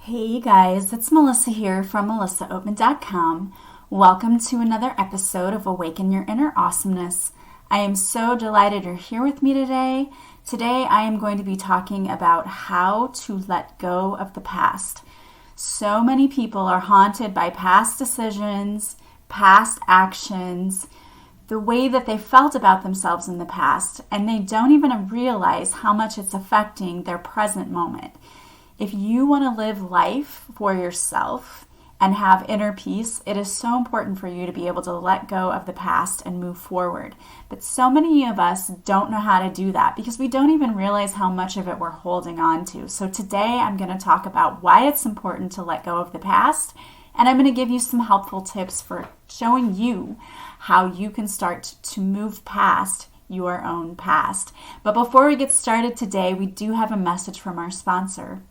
Hey guys, it's Melissa here from melissaoatman.com. Welcome to another episode of Awaken Your Inner Awesomeness. I am so delighted you're here with me today. Today I am going to be talking about how to let go of the past. So many people are haunted by past decisions, past actions, the way that they felt about themselves in the past, and they don't even realize how much it's affecting their present moment. If you want to live life for yourself and have inner peace, it is so important for you to be able to let go of the past and move forward. But so many of us don't know how to do that because we don't even realize how much of it we're holding on to. So today I'm going to talk about why it's important to let go of the past, and I'm going to give you some helpful tips for showing you how you can start to move past your own past. But before we get started today, we do have a message from our sponsor.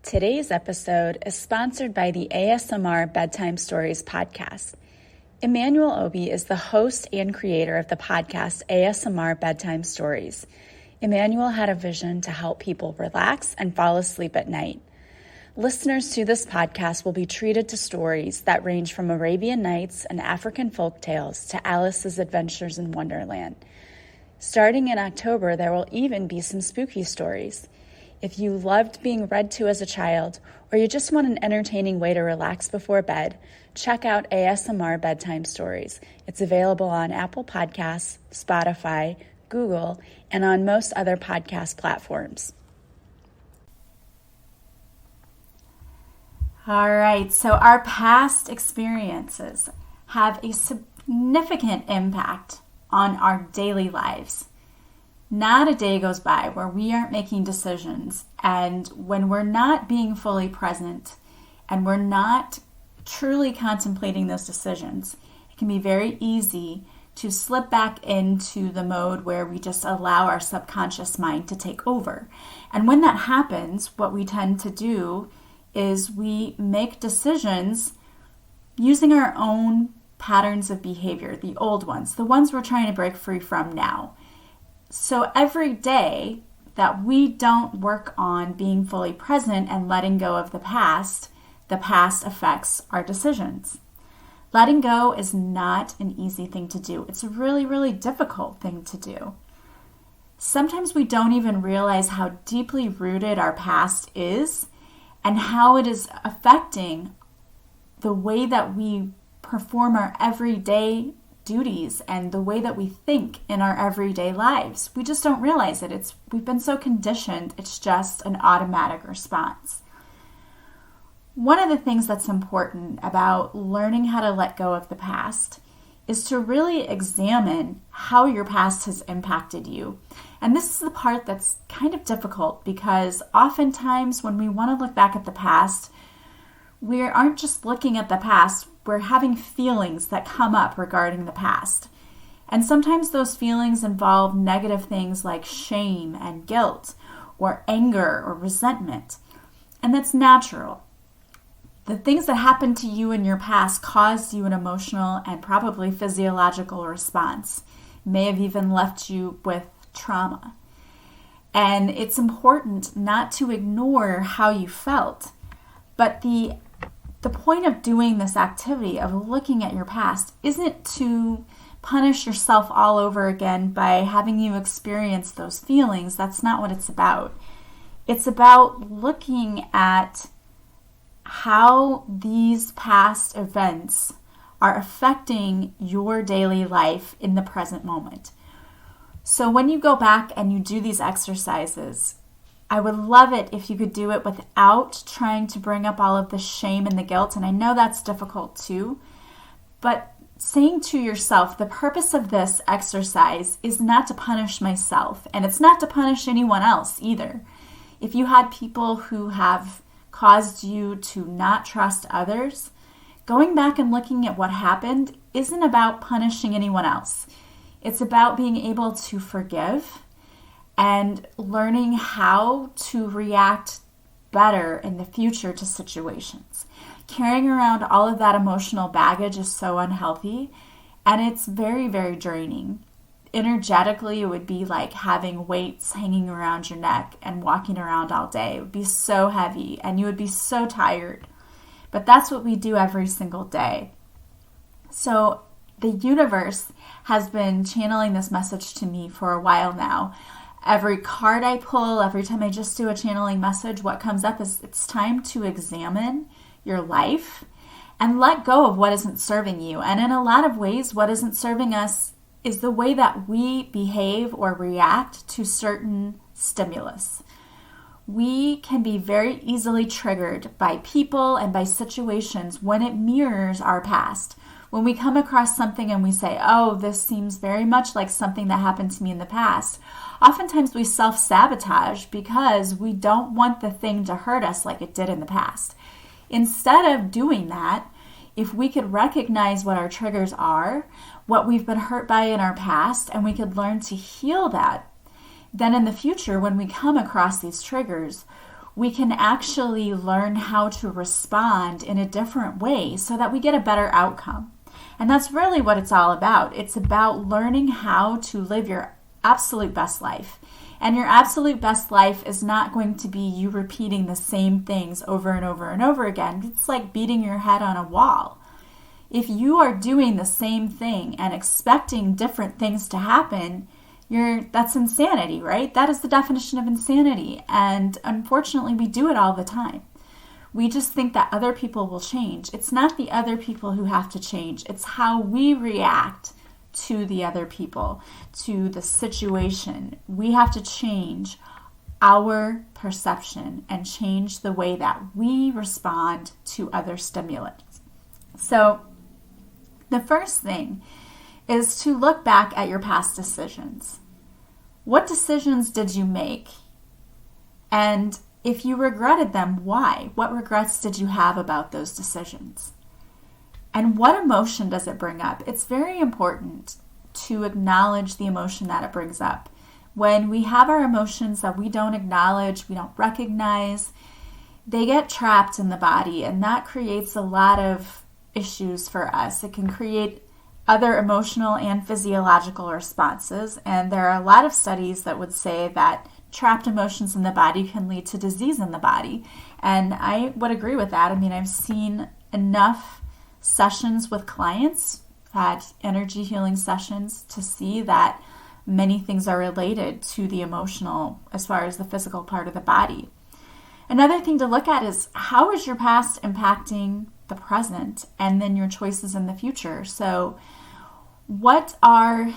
Today's episode is sponsored by the ASMR Bedtime Stories podcast. Emmanuel Obi is the host and creator of the podcast ASMR Bedtime Stories. Emmanuel had a vision to help people relax and fall asleep at night. Listeners to this podcast will be treated to stories that range from Arabian Nights and African folk tales to Alice's Adventures in Wonderland. Starting in October, there will even be some spooky stories. If you loved being read to as a child, or you just want an entertaining way to relax before bed, check out ASMR Bedtime Stories. It's available on Apple Podcasts, Spotify, Google, and on most other podcast platforms. All right, so our past experiences have a significant impact on our daily lives. Not a day goes by where we aren't making decisions, and when we're not being fully present and we're not truly contemplating those decisions, it can be very easy to slip back into the mode where we just allow our subconscious mind to take over. And when that happens, what we tend to do is we make decisions using our own patterns of behavior, the old ones, the ones we're trying to break free from now. So every day that we don't work on being fully present and letting go of the past affects our decisions. Letting go is not an easy thing to do. It's a really, really difficult thing to do. Sometimes we don't even realize how deeply rooted our past is and how it is affecting the way that we perform our everyday duties and the way that we think in our everyday lives. We just don't realize it. We've been so conditioned, it's just an automatic response. One of the things that's important about learning how to let go of the past is to really examine how your past has impacted you. And this is the part that's kind of difficult because oftentimes when we want to look back at the past, we aren't just looking at the past, we're having feelings that come up regarding the past. And sometimes those feelings involve negative things like shame and guilt or anger or resentment. And that's natural. The things that happened to you in your past caused you an emotional and probably physiological response. May have even left you with trauma. And it's important not to ignore how you felt, but the point of doing this activity of looking at your past isn't to punish yourself all over again by having you experience those feelings. That's not what it's about. It's about looking at how these past events are affecting your daily life in the present moment. So when you go back and you do these exercises, I would love it if you could do it without trying to bring up all of the shame and the guilt. And I know that's difficult too. But saying to yourself, the purpose of this exercise is not to punish myself. And it's not to punish anyone else either. If you had people who have caused you to not trust others, going back and looking at what happened isn't about punishing anyone else. It's about being able to forgive and learning how to react better in the future to situations. Carrying around all of that emotional baggage is so unhealthy, and it's very, very draining. energetically, it would be like having weights hanging around your neck and walking around all day. It would be so heavy and you would be so tired. But that's what we do every single day. So the universe has been channeling this message to me for a while now. Every card I pull, every time I just do a channeling message, what comes up is it's time to examine your life and let go of what isn't serving you. And in a lot of ways, what isn't serving us is the way that we behave or react to certain stimulus. We can be very easily triggered by people and by situations when it mirrors our past. When we come across something and we say, oh, this seems very much like something that happened to me in the past, oftentimes we self-sabotage because we don't want the thing to hurt us like it did in the past. Instead of doing that, if we could recognize what our triggers are, what we've been hurt by in our past, and we could learn to heal that, then in the future, when we come across these triggers, we can actually learn how to respond in a different way so that we get a better outcome. And that's really what it's all about. It's about learning how to live your absolute best life. And your absolute best life is not going to be you repeating the same things over and over and over again. It's like beating your head on a wall. If you are doing the same thing and expecting different things to happen, that's insanity, right? That is the definition of insanity. And unfortunately, we do it all the time. We just think that other people will change. It's not the other people who have to change. It's how we react to the other people, to the situation. We have to change our perception and change the way that we respond to other stimulants. So the first thing is to look back at your past decisions. What decisions did you make? And if you regretted them, why? What regrets did you have about those decisions? And what emotion does it bring up? It's very important to acknowledge the emotion that it brings up. When we have our emotions that we don't acknowledge, we don't recognize, they get trapped in the body, and that creates a lot of issues for us. It can create other emotional and physiological responses, and there are a lot of studies that would say that trapped emotions in the body can lead to disease in the body, and I would agree with that. I mean, I've seen enough sessions with clients, had energy healing sessions, to see that many things are related to the emotional as far as the physical part of the body. Another thing to look at is, how is your past impacting the present and then your choices in the future? So what are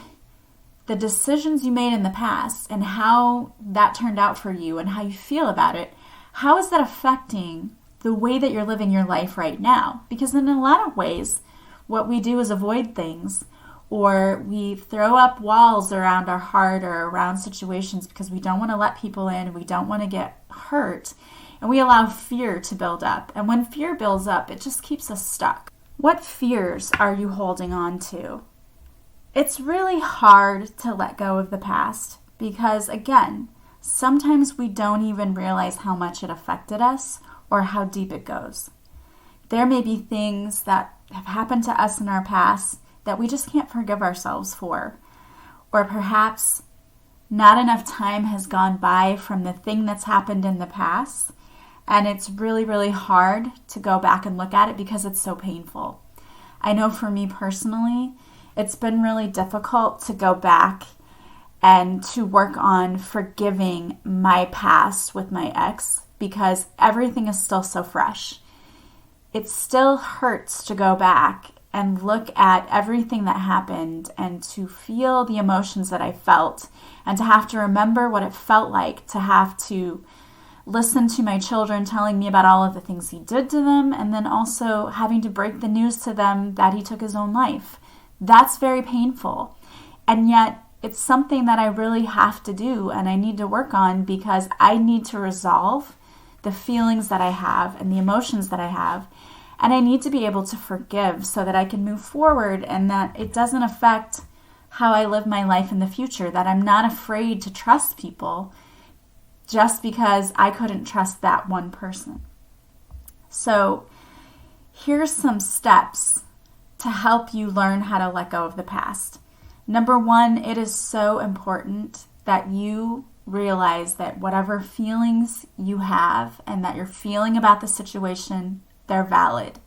the decisions you made in the past and how that turned out for you and how you feel about it? How is that affecting the way that you're living your life right now? Because in a lot of ways, what we do is avoid things, or we throw up walls around our heart or around situations because we don't want to let people in, we don't want to get hurt, and we allow fear to build up. And when fear builds up, it just keeps us stuck. What fears are you holding on to? It's really hard to let go of the past because, again, sometimes we don't even realize how much it affected us or how deep it goes. There may be things that have happened to us in our past that we just can't forgive ourselves for. Or perhaps not enough time has gone by from the thing that's happened in the past, and it's really, really hard to go back and look at it because it's so painful. I know for me personally, it's been really difficult to go back and to work on forgiving my past with my ex because everything is still so fresh. It still hurts to go back and look at everything that happened and to feel the emotions that I felt and to have to remember what it felt like to have to listen to my children telling me about all of the things he did to them, and then also having to break the news to them that he took his own life. That's very painful. And yet it's something that I really have to do and I need to work on because I need to resolve the feelings that I have and the emotions that I have. And I need to be able to forgive so that I can move forward and that it doesn't affect how I live my life in the future, that I'm not afraid to trust people just because I couldn't trust that one person. So here's some steps to help you learn how to let go of the past. Number one, it is so important that you realize that whatever feelings you have and that you're feeling about the situation, they're valid.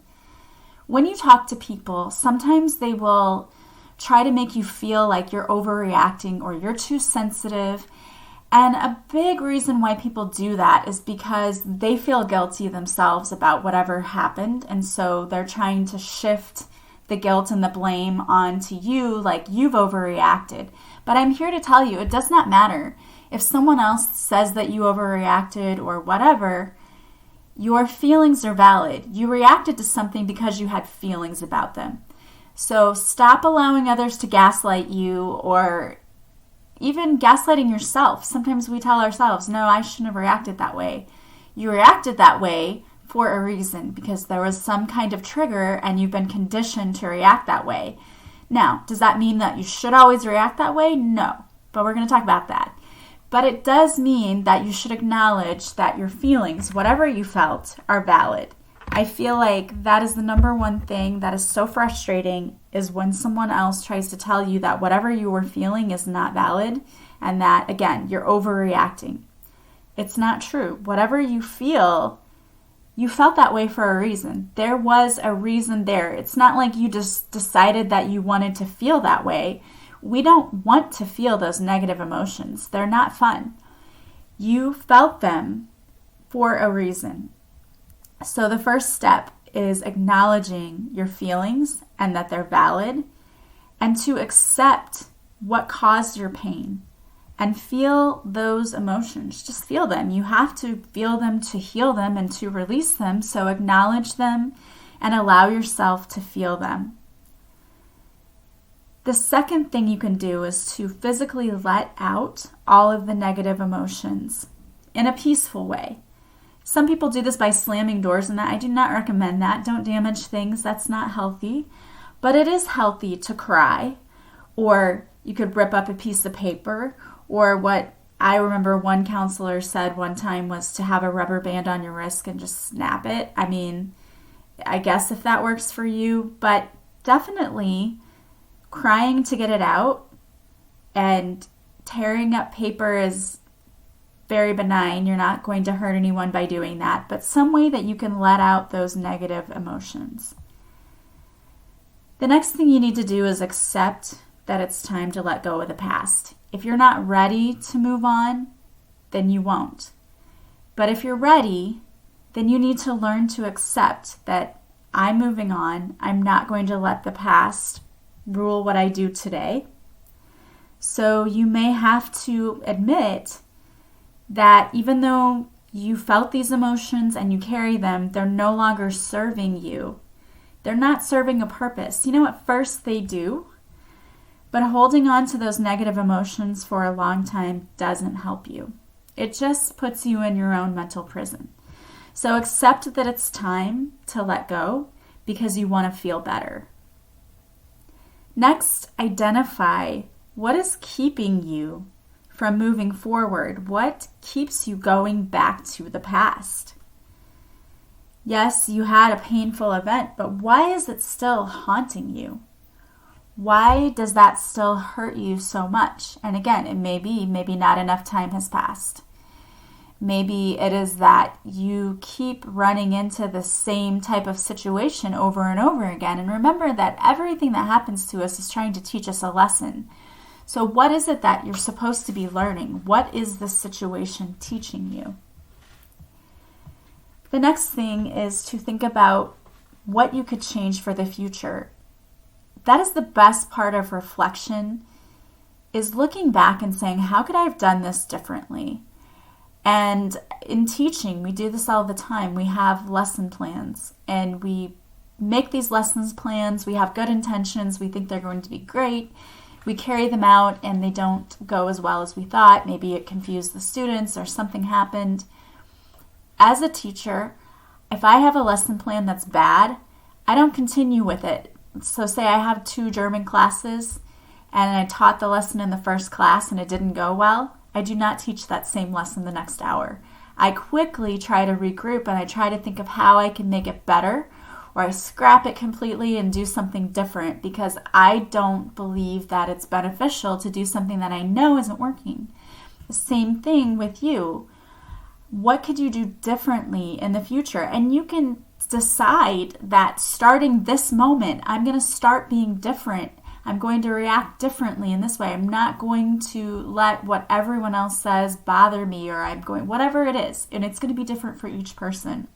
When you talk to people, sometimes they will try to make you feel like you're overreacting or you're too sensitive. And a big reason why people do that is because they feel guilty themselves about whatever happened. And so they're trying to shift the guilt and the blame onto you, like you've overreacted. But I'm here to tell you, it does not matter. If someone else says that you overreacted or whatever, your feelings are valid. You reacted to something because you had feelings about them. So stop allowing others to gaslight you or even gaslighting yourself. Sometimes we tell ourselves, no, I shouldn't have reacted that way. You reacted that way for a reason because there was some kind of trigger and you've been conditioned to react that way. Now, does that mean that you should always react that way? No, but we're going to talk about that. But it does mean that you should acknowledge that your feelings, whatever you felt, are valid. I feel like that is the number one thing that is so frustrating is when someone else tries to tell you that whatever you were feeling is not valid and that, again, you're overreacting. It's not true. Whatever you feel, you felt that way for a reason. There was a reason there. It's not like you just decided that you wanted to feel that way. We don't want to feel those negative emotions. They're not fun. You felt them for a reason. So the first step is acknowledging your feelings and that they're valid and to accept what caused your pain and feel those emotions. Just feel them. You have to feel them to heal them and to release them. So acknowledge them and allow yourself to feel them. The second thing you can do is to physically let out all of the negative emotions in a peaceful way. Some people do this by slamming doors and that. I do not recommend that. Don't damage things. That's not healthy. But it is healthy to cry, or you could rip up a piece of paper, or what I remember one counselor said one time was to have a rubber band on your wrist and just snap it. I mean, I guess if that works for you, but definitely crying to get it out and tearing up paper is very benign. You're not going to hurt anyone by doing that, but some way that you can let out those negative emotions. The next thing you need to do is accept that it's time to let go of the past. If you're not ready to move on, then you won't. But if you're ready, then you need to learn to accept that I'm moving on. I'm not going to let the past rule what I do today. So you may have to admit that even though you felt these emotions and you carry them, they're no longer serving you. They're not serving a purpose. You know, at first they do, but holding on to those negative emotions for a long time doesn't help you. It just puts you in your own mental prison. So accept that it's time to let go because you want to feel better. Next, identify what is keeping you from moving forward. What keeps you going back to the past? Yes, you had a painful event, but why is it still haunting you? Why does that still hurt you so much? And again, it may be, maybe not enough time has passed. Maybe it is that you keep running into the same type of situation over and over again. And remember that everything that happens to us is trying to teach us a lesson. So what is it that you're supposed to be learning? What is the situation teaching you? The next thing is to think about what you could change for the future. That is the best part of reflection, is looking back and saying, how could I have done this differently? And in teaching, we do this all the time. We have lesson plans and we make these lessons plans. We have good intentions. We think they're going to be great. We carry them out and they don't go as well as we thought. Maybe it confused the students or something happened. As a teacher, if I have a lesson plan that's bad, I don't continue with it. So say I have 2 German classes and I taught the lesson in the first class and it didn't go well, I do not teach that same lesson the next hour. I quickly try to regroup and I try to think of how I can make it better or I scrap it completely and do something different because I don't believe that it's beneficial to do something that I know isn't working. The same thing with you. What could you do differently in the future? And you can decide that starting this moment, I'm going to start being different. I'm going to react differently in this way. I'm not going to let what everyone else says bother me, or whatever it is. And it's going to be different for each person.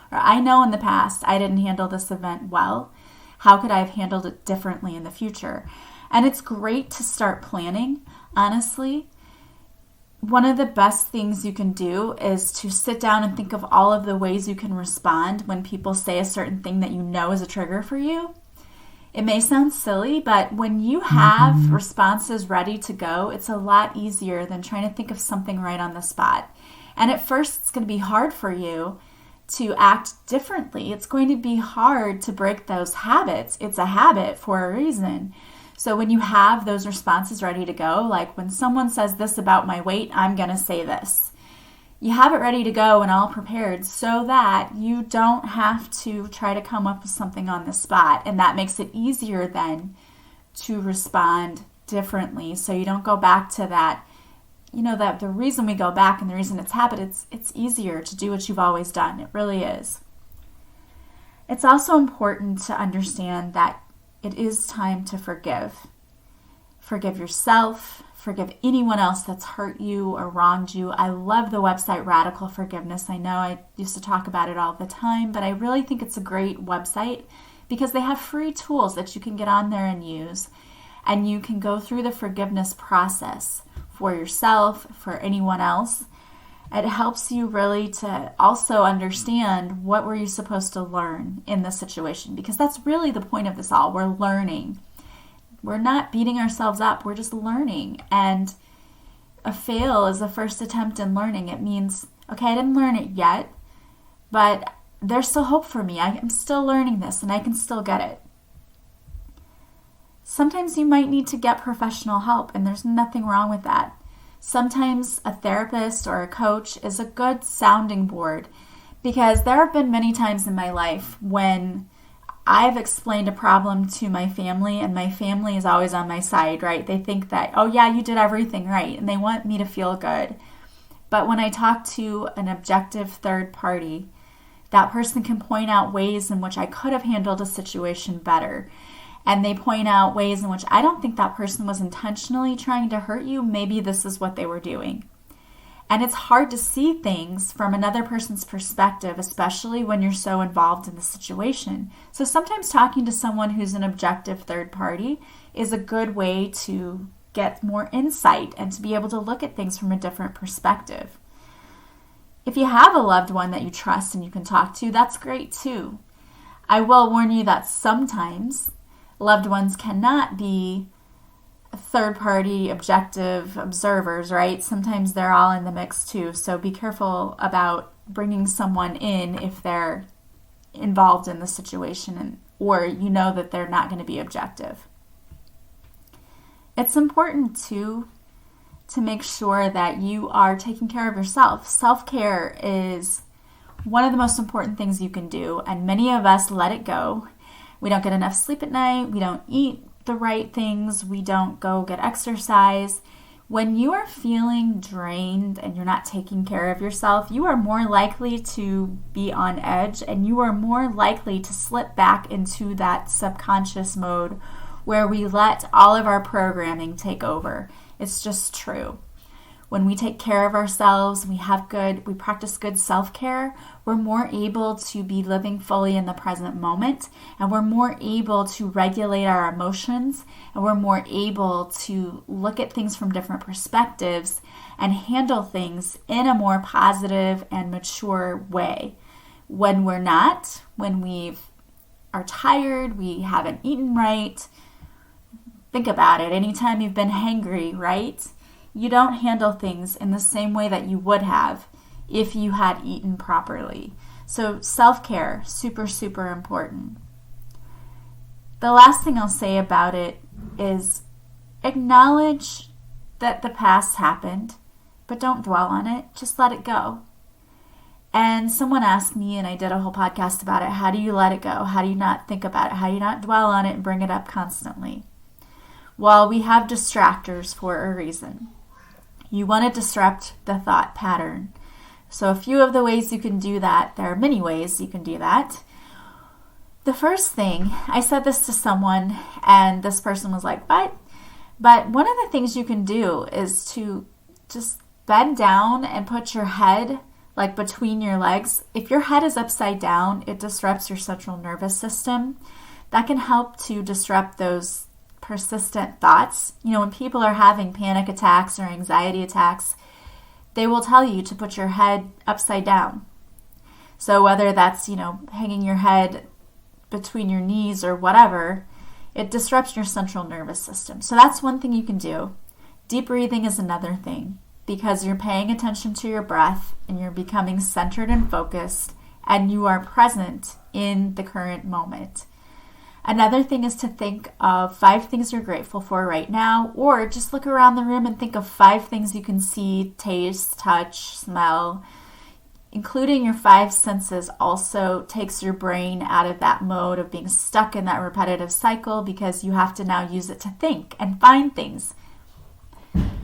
Or I know in the past I didn't handle this event well. How could I have handled it differently in the future? And it's great to start planning, honestly. One of the best things you can do is to sit down and think of all of the ways you can respond when people say a certain thing that you know is a trigger for you. It may sound silly, but when you have responses ready to go, it's a lot easier than trying to think of something right on the spot. And at first, it's going to be hard for you to act differently. It's going to be hard to break those habits. It's a habit for a reason. So when you have those responses ready to go, like when someone says this about my weight, I'm going to say this. You have it ready to go and all prepared so that you don't have to try to come up with something on the spot. And that makes it easier then to respond differently. So you don't go back to that, that the reason we go back and the reason it's habit, it's easier to do what you've always done. It really is. It's also important to understand that it is time to forgive. Forgive yourself. Forgive anyone else that's hurt you or wronged you. I love the website Radical Forgiveness. I know I used to talk about it all the time, but I really think it's a great website because they have free tools that you can get on there and use. And you can go through the forgiveness process for yourself, for anyone else. It helps you really to also understand what were you supposed to learn in this situation, because that's really the point of this all. We're learning. We're not beating ourselves up. We're just learning. And a fail is the first attempt in learning. It means, okay, I didn't learn it yet, but there's still hope for me. I'm still learning this and I can still get it. Sometimes you might need to get professional help, and there's nothing wrong with that. Sometimes a therapist or a coach is a good sounding board, because there have been many times in my life when I've explained a problem to my family, and my family is always on my side, right? They think that, oh yeah, you did everything right, and they want me to feel good. But when I talk to an objective third party, that person can point out ways in which I could have handled a situation better. And they point out ways in which I don't think that person was intentionally trying to hurt you. Maybe this is what they were doing. And it's hard to see things from another person's perspective, especially when you're so involved in the situation. So sometimes talking to someone who's an objective third party is a good way to get more insight and to be able to look at things from a different perspective. If you have a loved one that you trust and you can talk to, that's great too. I will warn you that sometimes loved ones cannot be third-party objective observers, right? Sometimes they're all in the mix too. So be careful about bringing someone in if they're involved in the situation or you know that they're not going to be objective. It's important too to make sure that you are taking care of yourself. Self-care is one of the most important things you can do, and many of us let it go. We don't get enough sleep at night. We don't eat the right things. We don't go get exercise. When you are feeling drained and you're not taking care of yourself, you are more likely to be on edge, and you are more likely to slip back into that subconscious mode where we let all of our programming take over. It's just true. When we take care of ourselves, we practice good self-care, we're more able to be living fully in the present moment, and we're more able to regulate our emotions, and we're more able to look at things from different perspectives and handle things in a more positive and mature way. When we're not, when we are tired, we haven't eaten right, think about it. Anytime you've been hangry, right? You don't handle things in the same way that you would have if you had eaten properly. So self-care, super, super important. The last thing I'll say about it is acknowledge that the past happened, but don't dwell on it. Just let it go. And someone asked me, and I did a whole podcast about it, how do you let it go? How do you not think about it? How do you not dwell on it and bring it up constantly? Well, we have distractors for a reason. You want to disrupt the thought pattern. So a few of the ways you can do that, there are many ways you can do that. The first thing, I said this to someone, and this person was like, what? But one of the things you can do is to just bend down and put your head like between your legs. If your head is upside down, it disrupts your central nervous system. That can help to disrupt those persistent thoughts. When people are having panic attacks or anxiety attacks, they will tell you to put your head upside down. So whether that's, hanging your head between your knees or whatever, it disrupts your central nervous system. So that's one thing you can do. Deep breathing is another thing, because you're paying attention to your breath and you're becoming centered and focused, and you are present in the current moment. Another thing is to think of 5 things you're grateful for right now, or just look around the room and think of 5 things you can see, taste, touch, smell. Including your 5 senses also takes your brain out of that mode of being stuck in that repetitive cycle, because you have to now use it to think and find things.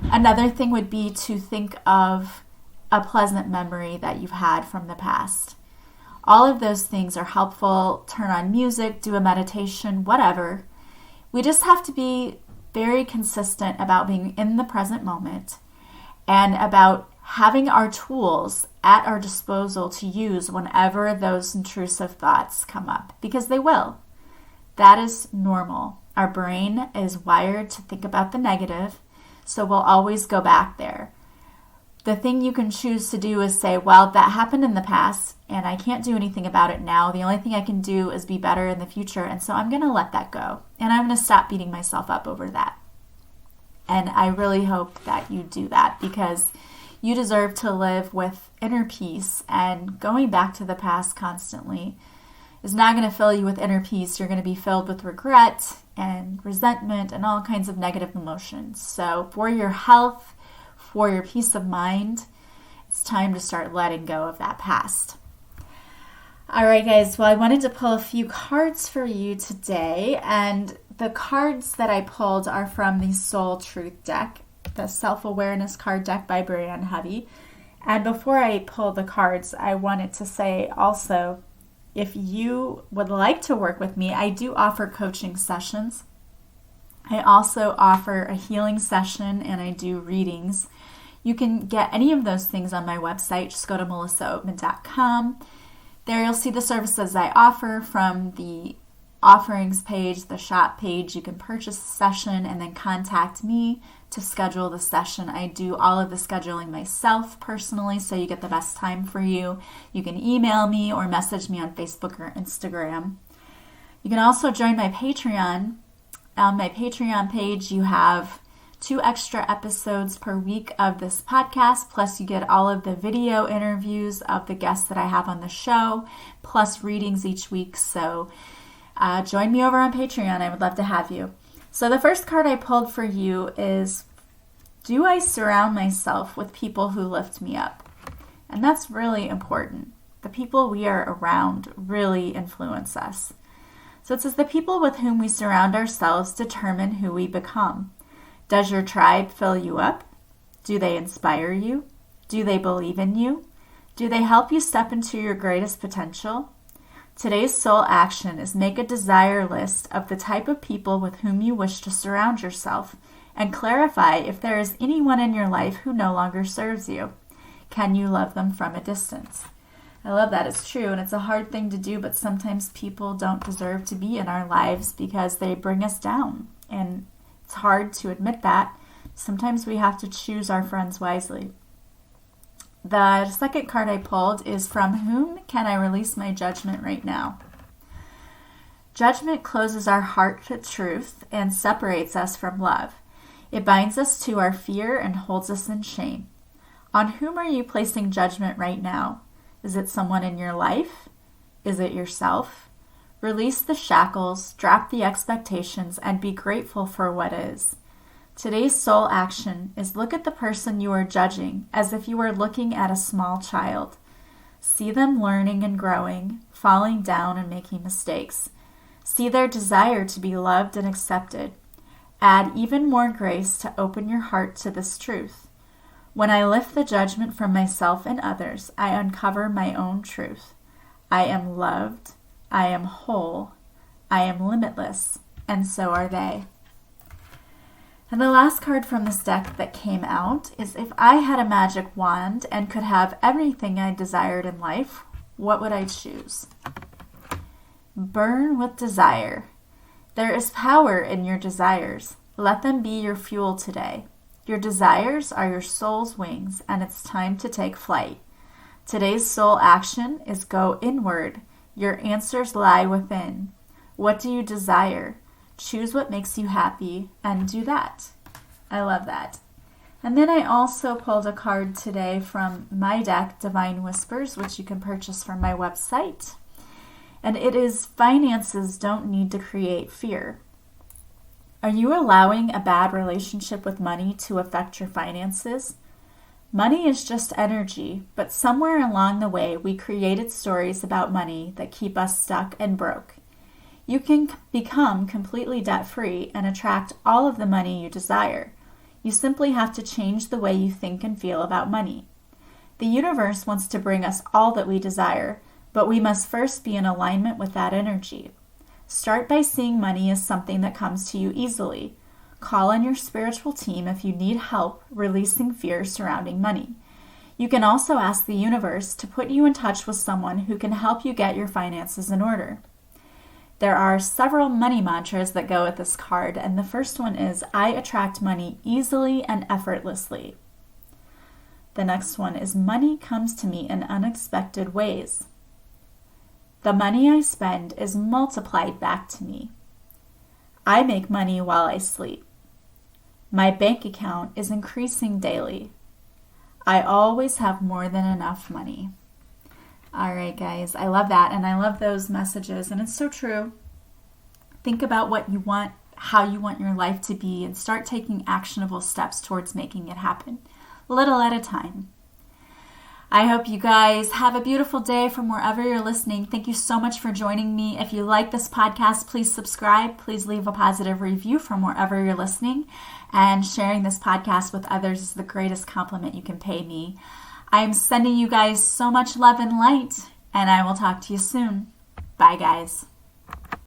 Another thing would be to think of a pleasant memory that you've had from the past. All of those things are helpful. Turn on music, do a meditation, whatever. We just have to be very consistent about being in the present moment and about having our tools at our disposal to use whenever those intrusive thoughts come up, because they will. That is normal. Our brain is wired to think about the negative, so we'll always go back there. The thing you can choose to do is say, well, that happened in the past and I can't do anything about it now. The only thing I can do is be better in the future, and so I'm going to let that go. And I'm going to stop beating myself up over that. And I really hope that you do that, because you deserve to live with inner peace, and going back to the past constantly is not going to fill you with inner peace. You're going to be filled with regret and resentment and all kinds of negative emotions. So for your health, for your peace of mind, it's time to start letting go of that past. All right, guys. Well, I wanted to pull a few cards for you today, and the cards that I pulled are from the Soul Truth deck, the Self-Awareness card deck by Brianne Hovey. And before I pull the cards, I wanted to say also, if you would like to work with me, I do offer coaching sessions. I also offer a healing session, and I do readings. You can get any of those things on my website. Just go to melissaoatman.com. There you'll see the services I offer from the offerings page, the shop page. You can purchase a session and then contact me to schedule the session. I do all of the scheduling myself personally, so you get the best time for you. You can email me or message me on Facebook or Instagram. You can also join my Patreon. On my Patreon page, you have 2 extra episodes per week of this podcast, plus you get all of the video interviews of the guests that I have on the show, plus readings each week. So join me over on Patreon. I would love to have you. So the first card I pulled for you is, do I surround myself with people who lift me up? And that's really important. The people we are around really influence us. So it says, the people with whom we surround ourselves determine who we become. Does your tribe fill you up? Do they inspire you? Do they believe in you? Do they help you step into your greatest potential? Today's soul action is make a desire list of the type of people with whom you wish to surround yourself, and clarify if there is anyone in your life who no longer serves you. Can you love them from a distance? I love that. It's true, and it's a hard thing to do, but sometimes people don't deserve to be in our lives because they bring us down, and it's hard to admit that. Sometimes we have to choose our friends wisely. The second card I pulled is, from whom can I release my judgment right now? Judgment closes our heart to truth and separates us from love. It binds us to our fear and holds us in shame. On whom are you placing judgment right now? Is it someone in your life? Is it yourself? Release the shackles, drop the expectations, and be grateful for what is. Today's soul action is look at the person you are judging as if you were looking at a small child. See them learning and growing, falling down and making mistakes. See their desire to be loved and accepted. Add even more grace to open your heart to this truth. When I lift the judgment from myself and others, I uncover my own truth. I am loved, I am whole, I am limitless, and so are they. And the last card from this deck that came out is, if I had a magic wand and could have everything I desired in life, what would I choose? Burn with desire. There is power in your desires. Let them be your fuel today. Your desires are your soul's wings, and it's time to take flight. Today's soul action is go inward. Your answers lie within. What do you desire? Choose what makes you happy and do that. I love that. And then I also pulled a card today from my deck, Divine Whispers, which you can purchase from my website. And it is, finances don't need to create fear. Are you allowing a bad relationship with money to affect your finances? Money is just energy, but somewhere along the way we created stories about money that keep us stuck and broke. You can become completely debt-free and attract all of the money you desire. You simply have to change the way you think and feel about money. The universe wants to bring us all that we desire, but we must first be in alignment with that energy. Start by seeing money as something that comes to you easily. Call on your spiritual team if you need help releasing fear surrounding money. You can also ask the universe to put you in touch with someone who can help you get your finances in order. There are several money mantras that go with this card, and the first one is, I attract money easily and effortlessly. The next one is, money comes to me in unexpected ways. The money I spend is multiplied back to me. I make money while I sleep. My bank account is increasing daily. I always have more than enough money. All right, guys, I love that, and I love those messages, and it's so true. Think about what you want, how you want your life to be, and start taking actionable steps towards making it happen, little at a time. I hope you guys have a beautiful day from wherever you're listening. Thank you so much for joining me. If you like this podcast, please subscribe. Please leave a positive review from wherever you're listening. And sharing this podcast with others is the greatest compliment you can pay me. I'm sending you guys so much love and light, and I will talk to you soon. Bye, guys.